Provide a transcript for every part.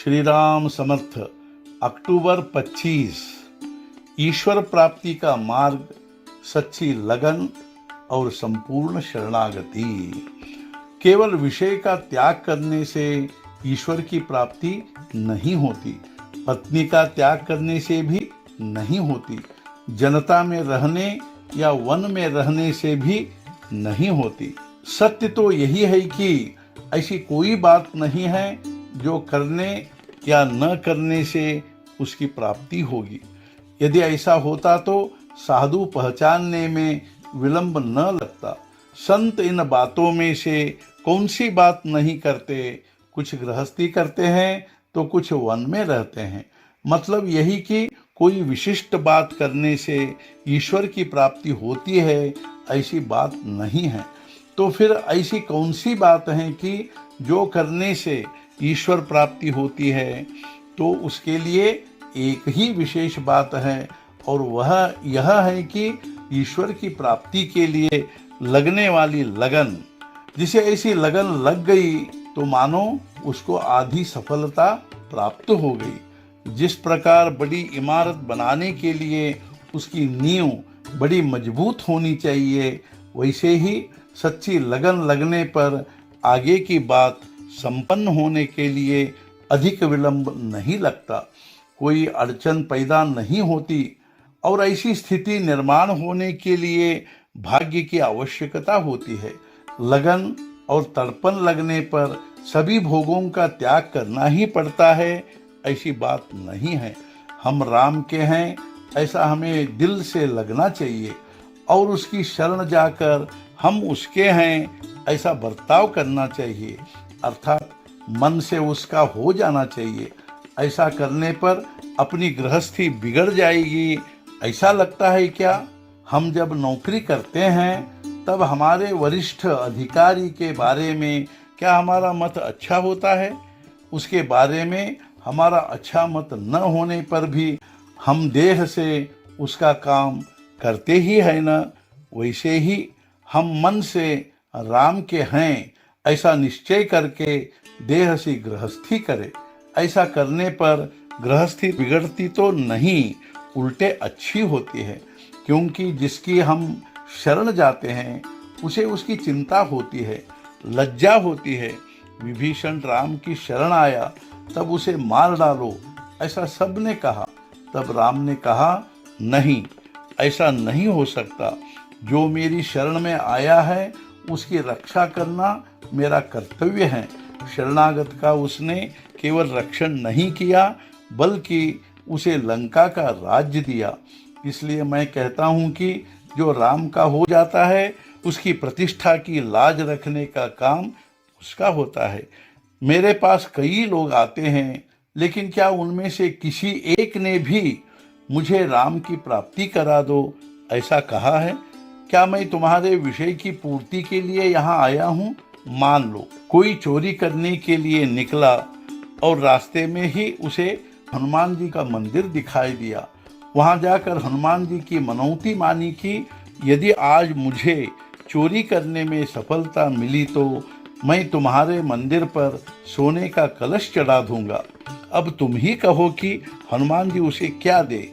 श्री राम समर्थ। अक्टूबर 25। ईश्वर प्राप्ति का मार्ग, सच्ची लगन और संपूर्ण शरणागति। केवल विषय का त्याग करने से ईश्वर की प्राप्ति नहीं होती, पत्नी का त्याग करने से भी नहीं होती, जनता में रहने या वन में रहने से भी नहीं होती। सत्य तो यही है कि ऐसी कोई बात नहीं है जो करने या न करने से उसकी प्राप्ति होगी। यदि ऐसा होता तो साधु पहचानने में विलंब न लगता। संत इन बातों में से कौन सी बात नहीं करते। कुछ गृहस्थी करते हैं तो कुछ वन में रहते हैं। मतलब यही कि कोई विशिष्ट बात करने से ईश्वर की प्राप्ति होती है, ऐसी बात नहीं है। तो फिर ऐसी कौन सी बात है कि जो करने से ईश्वर प्राप्ति होती है? तो उसके लिए एक ही विशेष बात है, और वह यह है कि ईश्वर की प्राप्ति के लिए लगने वाली लगन। जिसे ऐसी लगन लग गई तो मानो उसको आधी सफलता प्राप्त हो गई। जिस प्रकार बड़ी इमारत बनाने के लिए उसकी नींव बड़ी मजबूत होनी चाहिए, वैसे ही सच्ची लगन लगने पर आगे की बात संपन्न होने के लिए अधिक विलंब नहीं लगता, कोई अड़चन पैदा नहीं होती। और ऐसी स्थिति निर्माण होने के लिए भाग्य की आवश्यकता होती है। लगन और तड़पन लगने पर सभी भोगों का त्याग करना ही पड़ता है, ऐसी बात नहीं है। हम राम के हैं, ऐसा हमें दिल से लगना चाहिए, और उसकी शरण जाकर हम उसके हैं, ऐसा बर्ताव करना चाहिए। अर्थात मन से उसका हो जाना चाहिए। ऐसा करने पर अपनी गृहस्थी बिगड़ जाएगी, ऐसा लगता है क्या? हम जब नौकरी करते हैं तब हमारे वरिष्ठ अधिकारी के बारे में क्या हमारा मत अच्छा होता है? उसके बारे में हमारा अच्छा मत न होने पर भी हम देह से उसका काम करते ही है ना? वैसे ही हम मन से राम के हैं, ऐसा निश्चय करके देह से गृहस्थी करें। ऐसा करने पर गृहस्थी बिगड़ती तो नहीं, उल्टे अच्छी होती है, क्योंकि जिसकी हम शरण जाते हैं उसे उसकी चिंता होती है, लज्जा होती है। विभीषण राम की शरण आया, तब उसे मार डालो, ऐसा सबने कहा। तब राम ने कहा, नहीं, ऐसा नहीं हो सकता। जो मेरी शरण में आया है उसकी रक्षा करना मेरा कर्तव्य है। शरणागत का उसने केवल रक्षण नहीं किया, बल्कि उसे लंका का राज्य दिया। इसलिए मैं कहता हूँ कि जो राम का हो जाता है उसकी प्रतिष्ठा की लाज रखने का काम उसका होता है। मेरे पास कई लोग आते हैं, लेकिन क्या उनमें से किसी एक ने भी मुझे राम की प्राप्ति करा दो, ऐसा कहा है? क्या मैं तुम्हारे विषय की पूर्ति के लिए यहाँ आया हूँ? मान लो कोई चोरी करने के लिए निकला और रास्ते में ही उसे हनुमान जी का मंदिर दिखाई दिया। वहां जाकर हनुमान जी की मनौती मानी कि यदि आज मुझे चोरी करने में सफलता मिली तो मैं तुम्हारे मंदिर पर सोने का कलश चढ़ा दूंगा। अब तुम ही कहो कि हनुमान जी उसे क्या दे।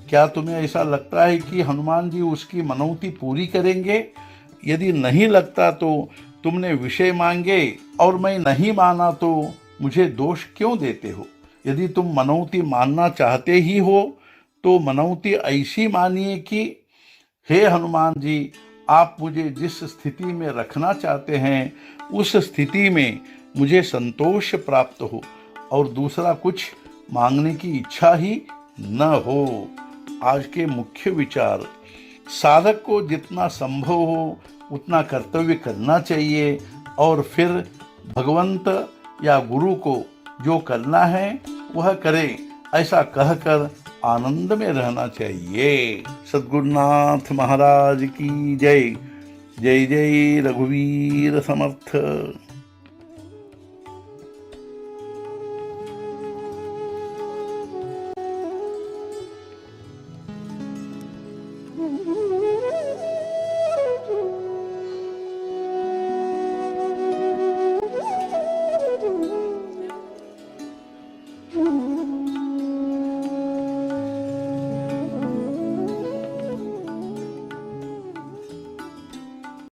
क्या तुम्हें ऐसा लगता है कि हनुमान जी उसकी मनौती पूरी करेंगे? यदि नहीं लगता तो तुमने विषय मांगे और मैं नहीं माना तो मुझे दोष क्यों देते हो? यदि तुम मनौती मानना चाहते ही हो तो मनौती ऐसी मानिए कि हे हनुमान जी, आप मुझे जिस स्थिति में रखना चाहते हैं उस स्थिति में मुझे संतोष प्राप्त हो, और दूसरा कुछ मांगने की इच्छा ही न हो। आज के मुख्य विचार: साधक को जितना संभव हो उतना कर्तव्य करना चाहिए, और फिर भगवंत या गुरु को जो करना है वह करे, ऐसा कहकर आनंद में रहना चाहिए। सद्गुरुनाथ महाराज की जय। जय जय रघुवीर समर्थ।